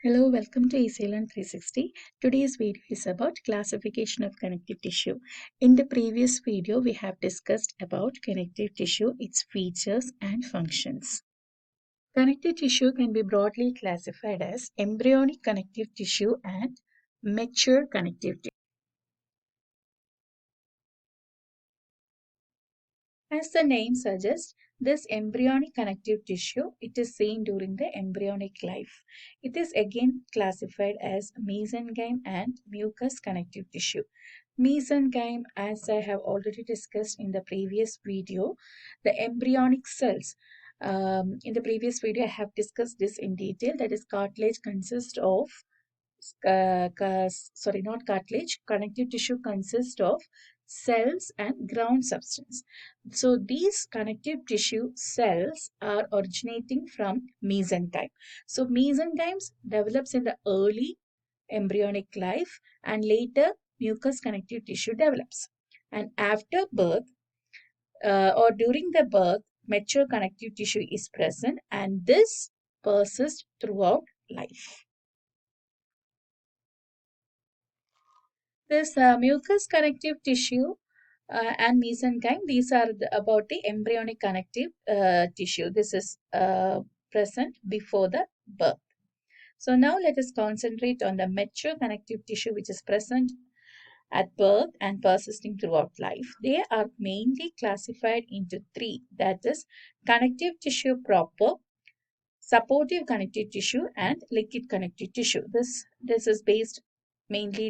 Hello, welcome to Easy Learn 360. Today's video is about classification of connective tissue. In the previous video, we have discussed about connective tissue, its features and functions. Connective tissue can be broadly classified as embryonic connective tissue and mature connective tissue. As the name suggests, this embryonic connective tissue, it is seen during the embryonic life. It is again classified as mesenchyme and mucous connective tissue. Mesenchyme, as I have already discussed in the previous video, the embryonic cells. In the previous video, I have discussed this in detail. That is, cartilage consists of not cartilage, connective tissue consists of cells and ground substance. So these connective tissue cells are originating from mesenchyme. So mesenchymes develops in the early embryonic life and later mucous connective tissue develops. And after birth or during the birth, mature connective tissue is present and this persists throughout life. This mucous connective tissue and mesenchyme, these are about the embryonic connective tissue. This is present before the birth. So now let us concentrate on the mature connective tissue which is present at birth and persisting throughout life. They are mainly classified into three, that is connective tissue proper, supportive connective tissue and liquid connective tissue. This is mainly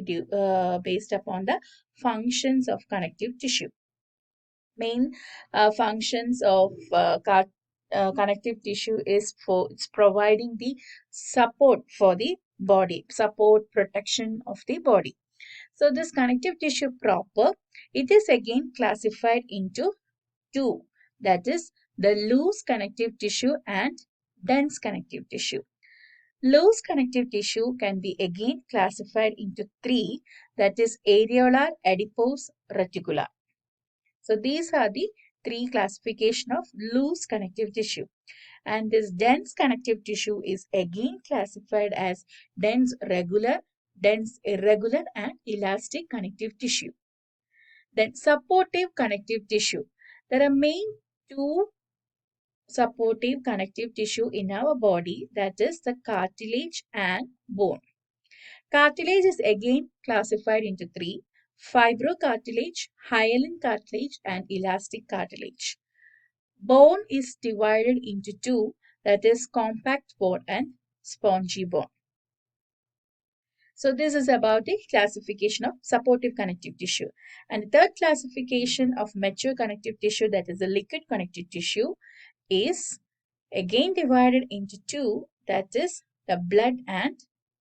based upon the functions of connective tissue. Main functions of connective tissue is for it's providing the support for the body, support protection of the body. So this connective tissue proper, it is again classified into two, that is the loose connective tissue and dense connective tissue. Loose connective tissue can be again classified into three, that is areolar, adipose, reticular. So these are the three classification of loose connective tissue. And this dense connective tissue is again classified as dense regular, dense irregular and elastic connective tissue. Then supportive connective tissue. There are main two supportive connective tissue in our body, that is the cartilage and bone. Cartilage is again classified into three, fibrocartilage, hyaline cartilage and elastic cartilage. Bone is divided into two, that is compact bone and spongy bone. So this is about the classification of supportive connective tissue. And the third classification of mature connective tissue, that is the liquid connective tissue, is again divided into two, that is the blood and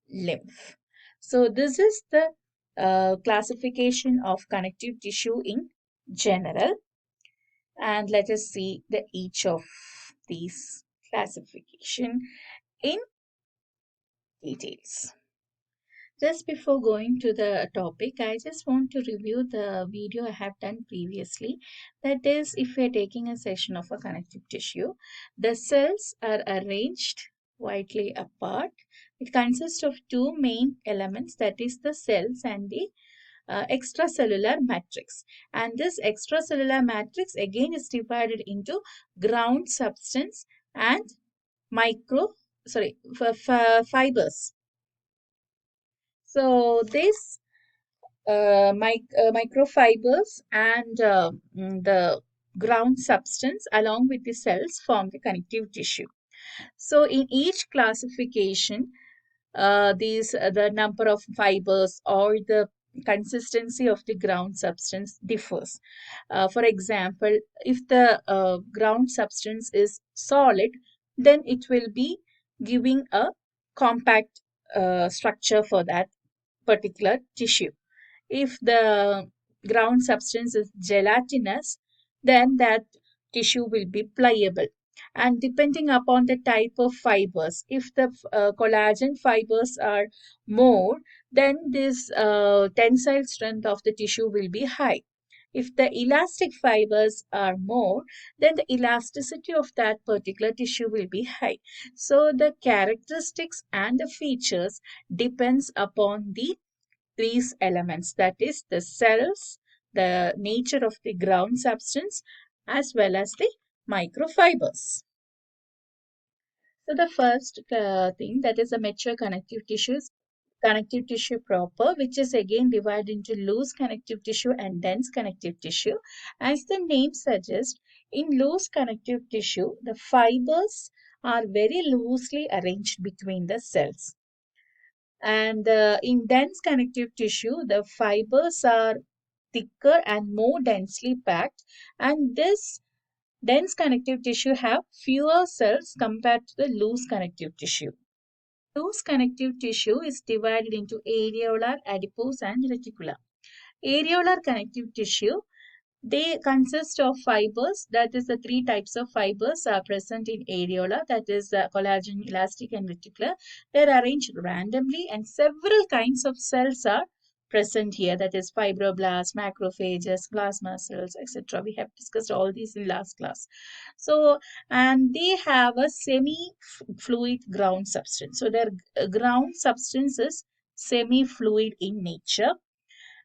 lymph. So this is the classification of connective tissue in general. And let us see each of these classification in details. Just before going to the topic, I just want to review the video I have done previously. That is, if we are taking a section of a connective tissue, the cells are arranged widely apart. It consists of two main elements, that is the cells and the extracellular matrix. And this extracellular matrix again is divided into ground substance and fibers. So this microfibers and the ground substance along with the cells form the connective tissue. So in each classification, the number of fibers or the consistency of the ground substance differs. For example, if the ground substance is solid, then it will be giving a compact structure for that particular tissue. If the ground substance is gelatinous, then that tissue will be pliable. And depending upon the type of fibers, if the collagen fibers are more, then this tensile strength of the tissue will be high. If the elastic fibers are more, then the elasticity of that particular tissue will be high. So the characteristics and the features depends upon these elements, that is the cells, the nature of the ground substance, as well as the microfibers. So the first thing, that is a mature connective tissue proper, which is again divided into loose connective tissue and dense connective tissue. As the name suggests, in loose connective tissue, the fibers are very loosely arranged between the cells. And in dense connective tissue, the fibers are thicker and more densely packed, and this dense connective tissue have fewer cells compared to the loose connective tissue. Loose connective tissue is divided into areolar, adipose, and reticular. Areolar connective tissue, they consist of fibers, that is the three types of fibers are present in areola, that is collagen, elastic, and reticular. They are arranged randomly and several kinds of cells are present here, that is fibroblasts, macrophages, plasma cells, etc. We have discussed all these in last class. So, and they have a semi-fluid ground substance. So their ground substance is semi-fluid in nature,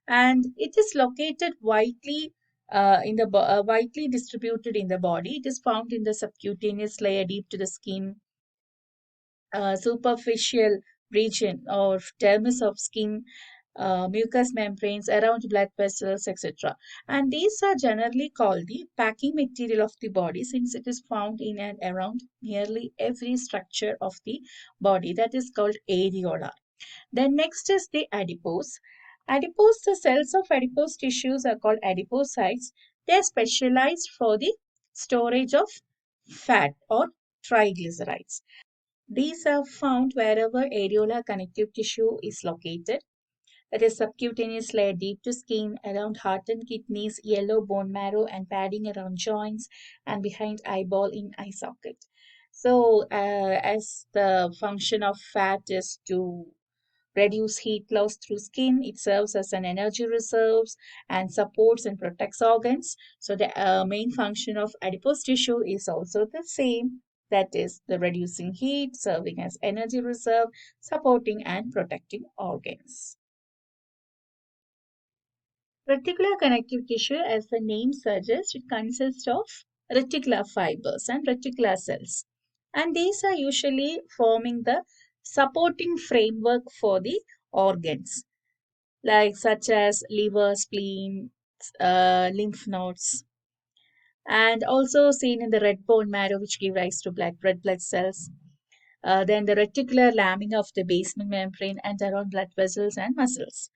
and it is located widely distributed in the body. It is found in the subcutaneous layer deep to the skin, superficial region or dermis of skin, mucous membranes around blood vessels, etc. And these are generally called the packing material of the body, since it is found in and around nearly every structure of the body. That is called areola. Then next is the adipose. Adipose, the cells of adipose tissues are called adipocytes. They are specialized for the storage of fat or triglycerides. These are found wherever areolar connective tissue is located. That is subcutaneous layer deep to skin, around heart and kidneys, yellow bone marrow and padding around joints, and behind eyeball in eye socket. So, as the function of fat is to reduce heat loss through skin, it serves as an energy reserve and supports and protects organs. So the main function of adipose tissue is also the same, that is the reducing heat, serving as energy reserve, supporting and protecting organs. Reticular connective tissue, as the name suggests, it consists of reticular fibers and reticular cells. And these are usually forming the supporting framework for the organs, like such as liver, spleen, lymph nodes, and also seen in the red bone marrow, which give rise to red blood cells. Then the reticular lamina of the basement membrane and around blood vessels and muscles.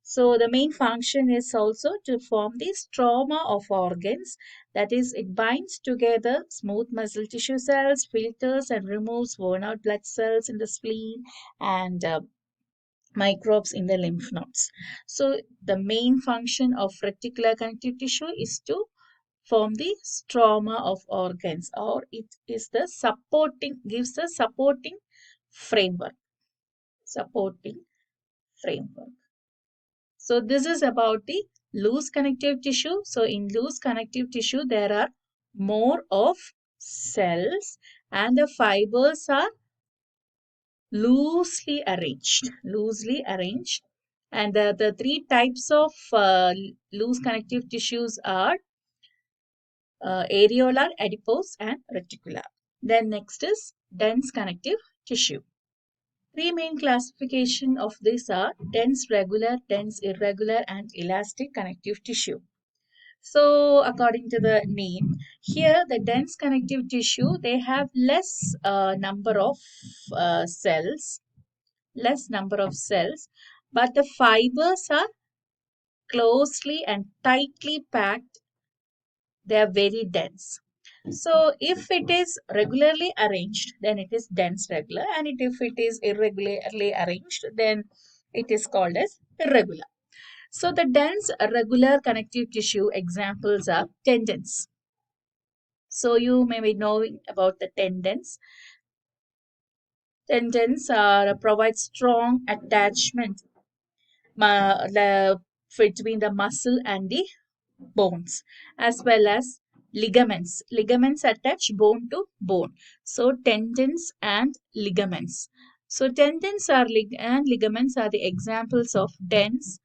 So the main function is also to form the stroma of organs. That is, it binds together smooth muscle tissue cells, filters and removes worn out blood cells in the spleen, and microbes in the lymph nodes. So the main function of reticular connective tissue is to form the stroma of organs, or it is the gives the framework, supporting framework. So this is about the loose connective tissue. So in loose connective tissue, there are more of cells and the fibers are loosely arranged. And the three types of loose connective tissues are areolar, adipose, and reticular. Then next is dense connective tissue. Three main classification of these are dense regular, dense irregular, and elastic connective tissue. So according to the name, here the dense connective tissue, they have number of cells, less number of cells, but the fibers are closely and tightly packed. They are very dense. So if it is regularly arranged, then it is dense regular, and if it is irregularly arranged, then it is called as irregular. So the dense regular connective tissue examples are tendons. So you may be knowing about the tendons. Tendons provide strong attachment between the muscle and the bones, as well as ligaments. Ligaments attach bone to bone. So tendons and ligaments. So tendons are and ligaments are the examples of dense,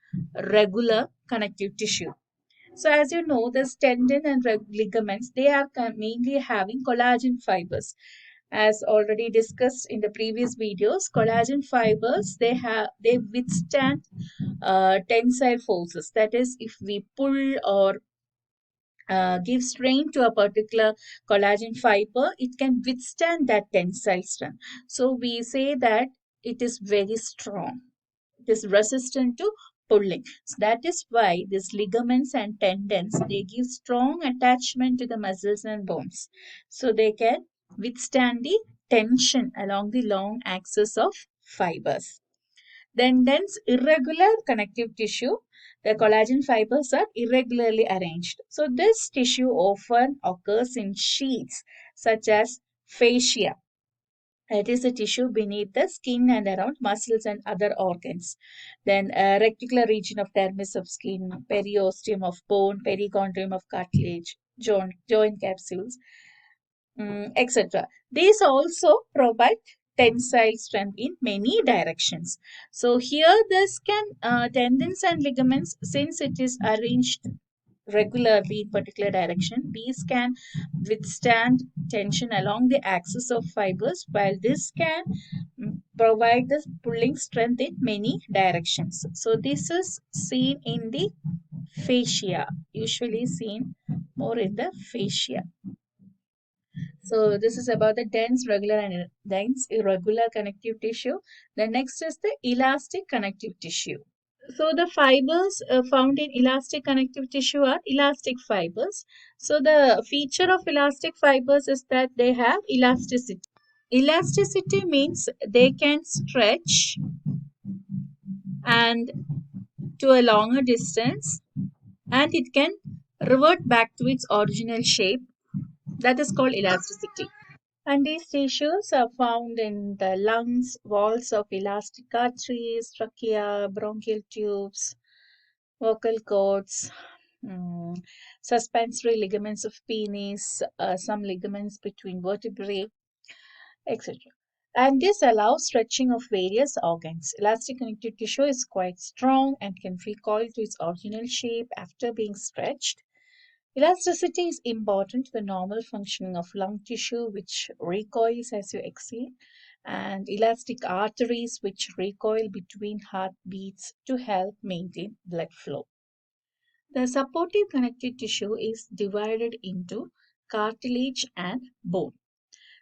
regular connective tissue. So as you know, this tendon and ligaments, they are mainly having collagen fibers. As already discussed in the previous videos, collagen fibers, they withstand tensile forces. That is, if we pull or give strain to a particular collagen fiber, it can withstand that tensile strength. So we say that it is very strong. It is resistant to pulling. So that is why these ligaments and tendons, they give strong attachment to the muscles and bones. So they can withstand the tension along the long axis of fibers. Then dense irregular connective tissue. The collagen fibers are irregularly arranged. So this tissue often occurs in sheaths such as fascia. It is the tissue beneath the skin and around muscles and other organs. Then reticular region of dermis of skin, periosteum of bone, perichondrium of cartilage, joint capsules, etc. These also provide tensile strength in many directions. So here this can tendons and ligaments, since it is arranged regularly in particular direction, these can withstand tension along the axis of fibers, while this can provide the pulling strength in many directions. So this is seen in the fascia, usually seen more in the fascia. So this is about the dense, regular, and dense, irregular connective tissue. The next is the elastic connective tissue. So the fibers found in elastic connective tissue are elastic fibers. So the feature of elastic fibers is that they have elasticity. Elasticity means they can stretch and to a longer distance, and it can revert back to its original shape. That is called elasticity. And these tissues are found in the lungs, walls of elastic arteries, trachea, bronchial tubes, vocal cords, suspensory ligaments of penis, some ligaments between vertebrae, etc. And this allows stretching of various organs. Elastic connective tissue is quite strong and can recoil to its original shape after being stretched. Elasticity is important to the normal functioning of lung tissue, which recoils as you exhale, and elastic arteries, which recoil between heartbeats to help maintain blood flow. The supportive connective tissue is divided into cartilage and bone.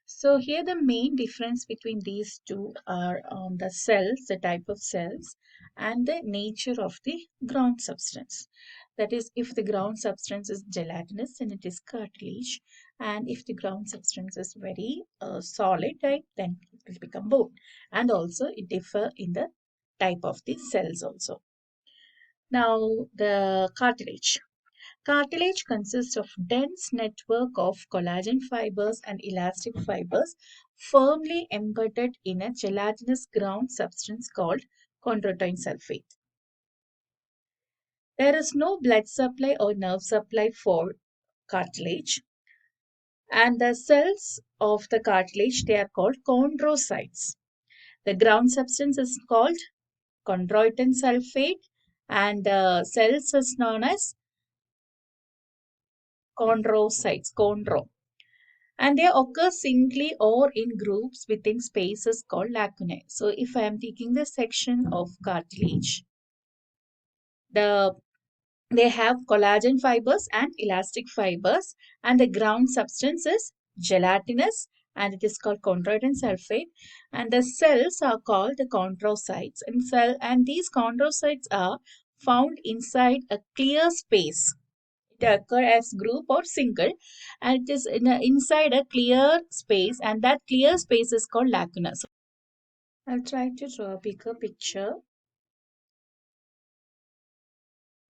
So here the main difference between these two are on the cells, the type of cells, and the nature of the ground substance. That is, if the ground substance is gelatinous, then it is cartilage, and if the ground substance is very solid type, then it will become bone. And also it differ in the type of the cells also. Now the cartilage. Cartilage consists of dense network of collagen fibers and elastic fibers firmly embedded in a gelatinous ground substance called chondroitin sulfate. There is no blood supply or nerve supply for cartilage, and the cells of the cartilage, they are called chondrocytes. The ground substance is called chondroitin sulfate, and the cells is known as chondrocytes, chondro. And they occur singly or in groups within spaces called lacunae. So if I am taking the section of cartilage, the they have collagen fibers and elastic fibers, and the ground substance is gelatinous, and it is called chondroitin sulfate, and the cells are called the chondrocytes, and these chondrocytes are found inside a clear space. It occur as group or single, and it is inside a clear space, and that clear space is called lacuna. So I'll try to draw a bigger picture.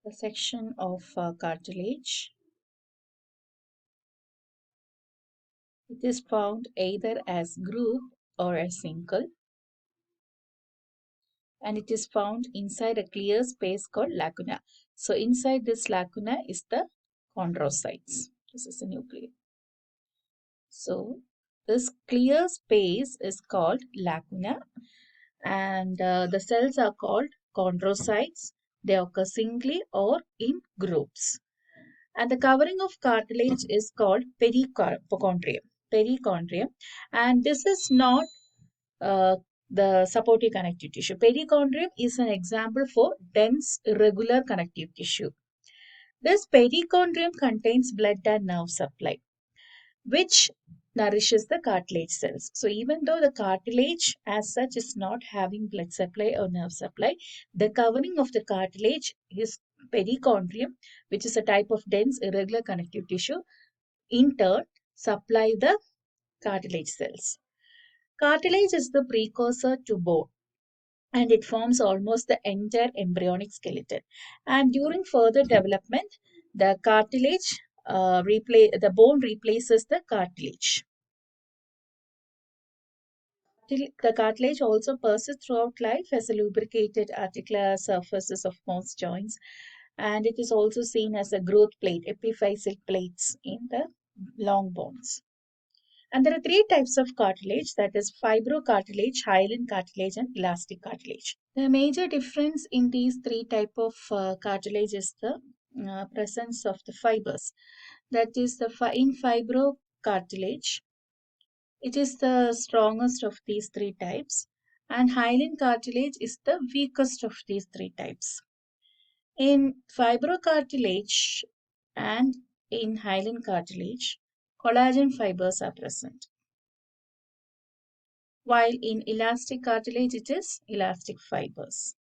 The section of cartilage. It is found either as group or as single. and it is found inside a clear space called lacuna. So inside this lacuna is the chondrocytes. This is the nucleus. So this clear space is called lacuna, and the cells are called chondrocytes. They occur singly or in groups. And the covering of cartilage is called perichondrium. Perichondrium, and this is not uh, the supportive connective tissue. Perichondrium is an example for dense irregular connective tissue. This perichondrium contains blood and nerve supply, which nourishes the cartilage cells. So even though the cartilage as such is not having blood supply or nerve supply, the covering of the cartilage is perichondrium, which is a type of dense irregular connective tissue, in turn supply the cartilage cells. Cartilage is the precursor to bone, and it forms almost the entire embryonic skeleton. And during further development, the cartilage the bone replaces the cartilage. The cartilage also persists throughout life as a lubricated articular surfaces of most joints, and it is also seen as a growth plate, epiphyseal plates in the long bones. And there are three types of cartilage, that is fibrocartilage, hyaline cartilage, and elastic cartilage. The major difference in these three type of cartilage is the presence of the fibers. That is, in fibrocartilage, it is the strongest of these three types, and hyaline cartilage is the weakest of these three types. In fibrocartilage and in hyaline cartilage, collagen fibers are present, while in elastic cartilage it is elastic fibers.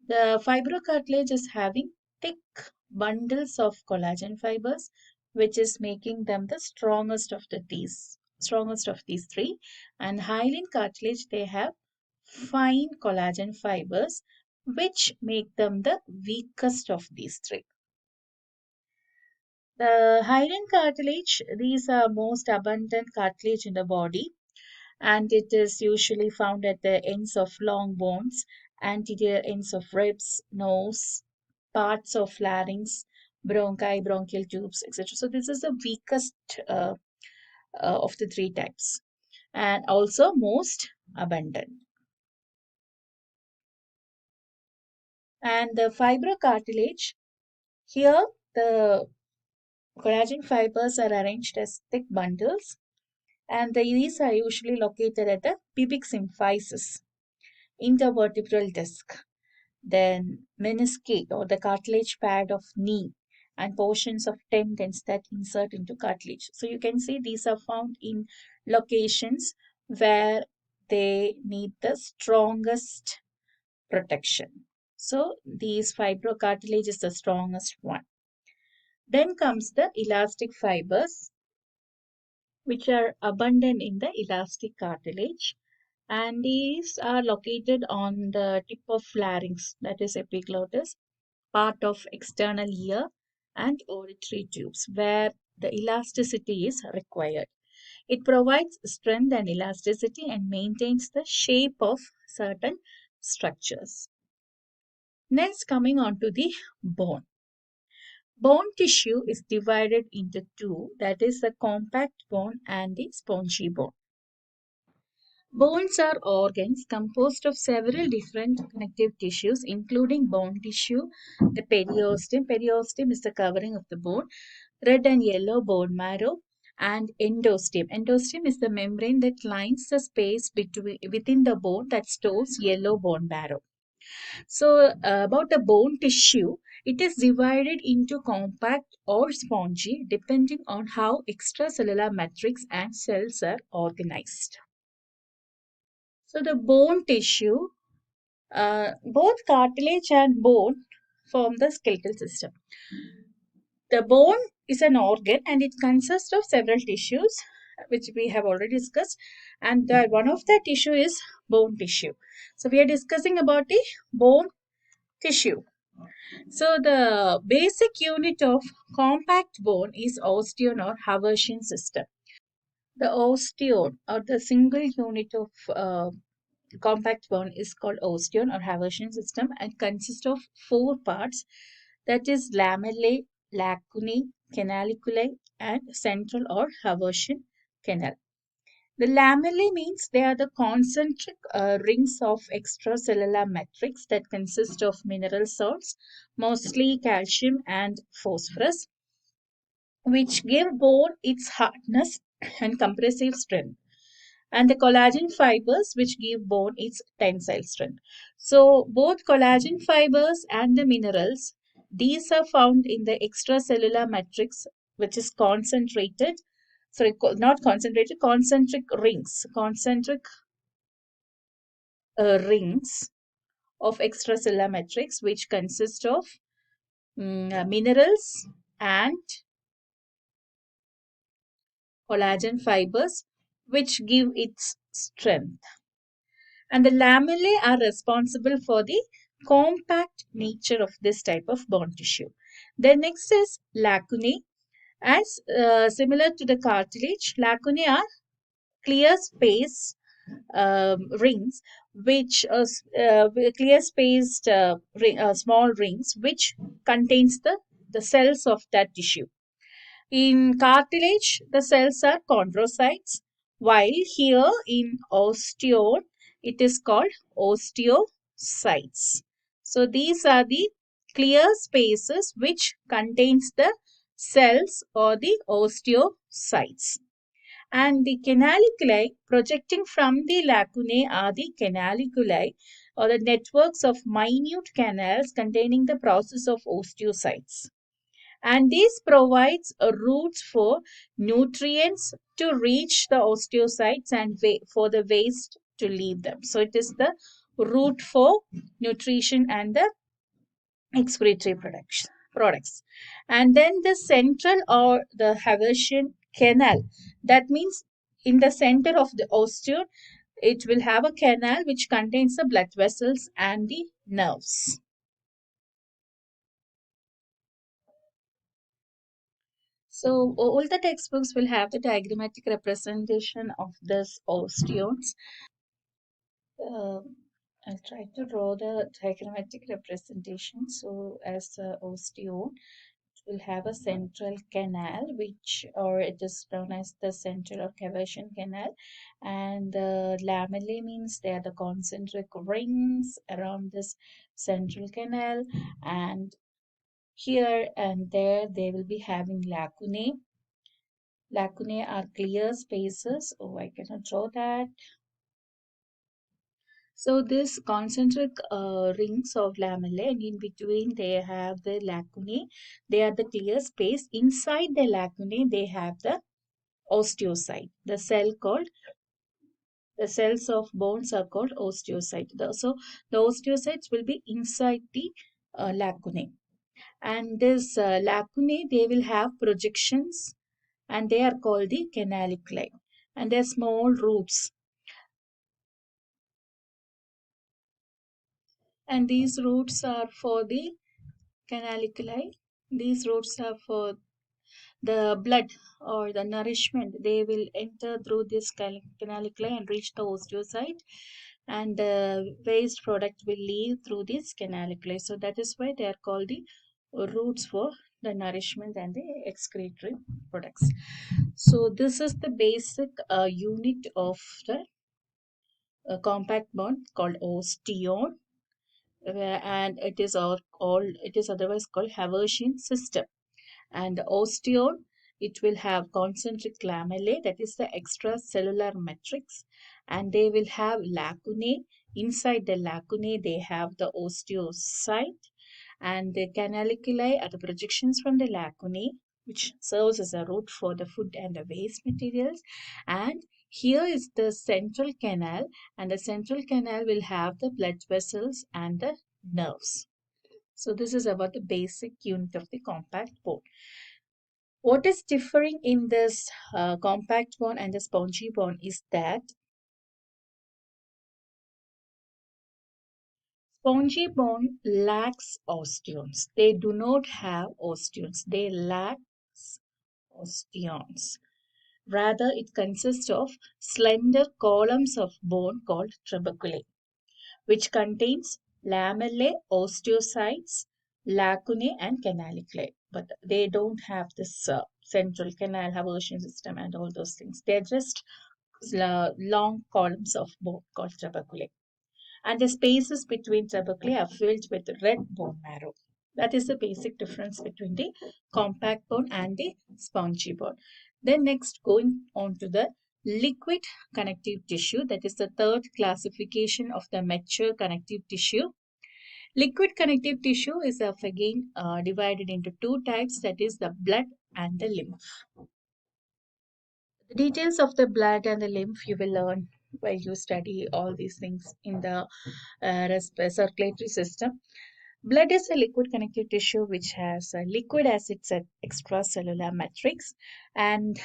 The fibrocartilage is having thick bundles of collagen fibers, which is making them the strongest of these three. And hyaline cartilage, they have fine collagen fibers, which make them the weakest of these three. The hyaline cartilage, these are most abundant cartilage in the body, and it is usually found at the ends of long bones, anterior ends of ribs, nose, parts of larynx, bronchi, bronchial tubes, etc. So this is the weakest of the three types, and also most abundant. And the fibrocartilage, here the collagen fibers are arranged as thick bundles, and these are usually located at the pubic symphysis, intervertebral disc, then menisci or the cartilage pad of knee, and portions of tendons that insert into cartilage. So you can see these are found in locations where they need the strongest protection. So these fibrocartilage is the strongest one. Then comes the elastic fibers, which are abundant in the elastic cartilage, and these are located on the tip of larynx, that is epiglottis, part of external ear, and auditory tubes, where the elasticity is required. It provides strength and elasticity and maintains the shape of certain structures. Next, coming on to the bone. Bone tissue is divided into two, that is the compact bone and the spongy bone. Bones are organs composed of several different connective tissues, including bone tissue, the periosteum. Periosteum is the covering of the bone, red and yellow bone marrow, and endosteum. Endosteum is the membrane that lines the space within the bone that stores yellow bone marrow. So, about the bone tissue, it is divided into compact or spongy depending on how extracellular matrix and cells are organized. So the bone tissue, both cartilage and bone form the skeletal system. The bone is an organ and it consists of several tissues, which we have already discussed, and one of the tissue is bone tissue. So we are discussing about the bone tissue. So the basic unit of compact bone is osteon or Haversian system. The osteon or the single unit of compact bone is called osteon or Haversian system and consists of four parts, that is lamellae, lacunae, canaliculi, and central or Haversian canal. The lamellae means they are the concentric rings of extracellular matrix that consist of mineral salts, mostly calcium and phosphorus, which give bone its hardness and compressive strength, and the collagen fibers which give bone its tensile strength. So both collagen fibers and the minerals, these are found in the extracellular matrix, which is concentrated, sorry, not concentrated, concentric rings of extracellular matrix, which consist of minerals and collagen fibers, which give its strength. And the lamellae are responsible for the compact nature of this type of bone tissue. Then next is lacunae. As similar to the cartilage, lacunae are clear space rings, which clear spaced small rings, which contains the cells of that tissue. In cartilage, the cells are chondrocytes, while here in osteon, it is called osteocytes. So these are the clear spaces which contains the cells or the osteocytes. And the canaliculi projecting from the lacunae are the canaliculi or the networks of minute canals containing the process of osteocytes, and this provides a route for nutrients to reach the osteocytes and for the waste to leave them. So it is the route for nutrition and the excretory products. And then the central or the Haversian canal, that means in the center of the osteon it will have a canal which contains the blood vessels and the nerves. So all the textbooks will have the diagrammatic representation of this osteons. I'll try to draw the diagrammatic representation. So as the osteon, it will have a central canal, which or it is known as the central or caversion canal, and the lamellae means they are the concentric rings around this central canal, and here and there they will be having lacunae. Lacunae are clear spaces. Oh, I cannot draw that. So this concentric rings of lamellae, and in between they have the lacunae. They are the clear space. Inside the lacunae, they have the osteocyte. The cells of bones are called osteocyte. So the osteocytes will be inside the lacunae. And this lacunae, they will have projections, and they are called the canaliculi. And they're small roots, and these roots are for the canaliculi. These roots are for the blood or the nourishment. They will enter through this canaliculi and reach the osteocyte, and the waste product will leave through this canaliculi. So that is why they are called the roots for the nourishment and the excretory products. So this is the basic unit of the compact bond called osteon, and it is otherwise called Haversian system. And the osteon, it will have concentric lamellae, that is the extracellular matrix, and they will have lacunae. Inside the lacunae they have the osteocyte, and the canaliculi are the projections from the lacunae, which serves as a route for the food and the waste materials. And here is the central canal, and the central canal will have the blood vessels and the nerves. So this is about the basic unit of the compact bone. What is differing in this compact bone and the spongy bone is that spongy bone lacks osteons. They do not have osteons. They lack osteons. Rather, it consists of slender columns of bone called trabeculae, which contains lamellae, osteocytes, lacunae, and canaliculae. But they don't have this central canal havulsion system and all those things. They're just long columns of bone called trabeculae. And the spaces between trabeculae are filled with red bone marrow. That is the basic difference between the compact bone and the spongy bone. Then next, going on to the liquid connective tissue, that is the third classification of the mature connective tissue. Liquid connective tissue is again divided into two types, that is the blood and the lymph. The details of the blood and the lymph you will learn while you study all these things in the circulatory system. Blood is a liquid connective tissue which has a liquid as its extracellular matrix, and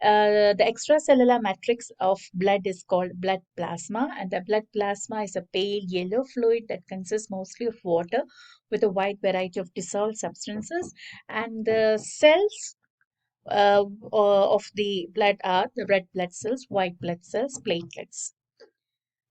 the extracellular matrix of blood is called blood plasma, and the blood plasma is a pale yellow fluid that consists mostly of water with a wide variety of dissolved substances, and the cells of the blood are the red blood cells, white blood cells, platelets.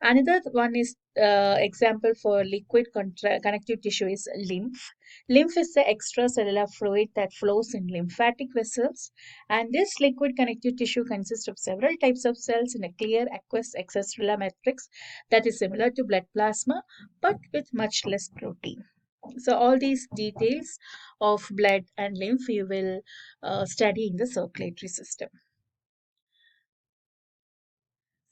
Another one is example for liquid connective tissue is lymph. Lymph is the extracellular fluid that flows in lymphatic vessels, and this liquid connective tissue consists of several types of cells in a clear aqueous extracellular matrix that is similar to blood plasma but with much less protein. So all these details of blood and lymph you will study in the circulatory system.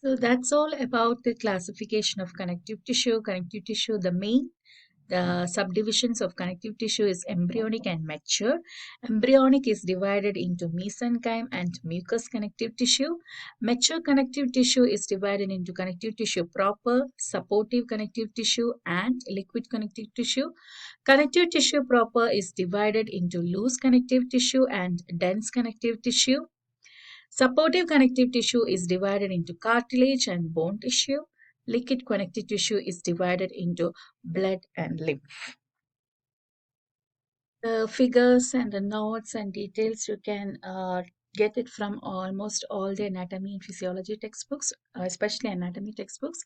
So that's all about the classification of connective tissue. Connective tissue, the subdivisions of connective tissue is embryonic and mature. Embryonic is divided into mesenchyme and mucous connective tissue. Mature connective tissue is divided into connective tissue proper, supportive connective tissue, and liquid connective tissue. Connective tissue proper is divided into loose connective tissue and dense connective tissue. Supportive connective tissue is divided into cartilage and bone tissue. Liquid connective tissue is divided into blood and lymph. The figures and the notes and details you can get it from almost all the anatomy and physiology textbooks, especially anatomy textbooks.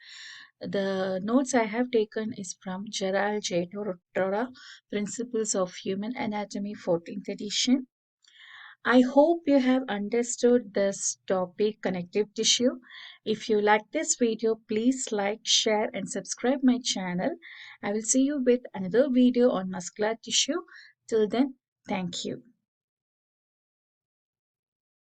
The notes I have taken is from Gerald J. Tortora, Principles of Human Anatomy, 14th edition. I hope you have understood this topic, connective tissue. If you like this video, please like, share, and subscribe my channel. I will see you with another video on muscular tissue. Till then, thank you.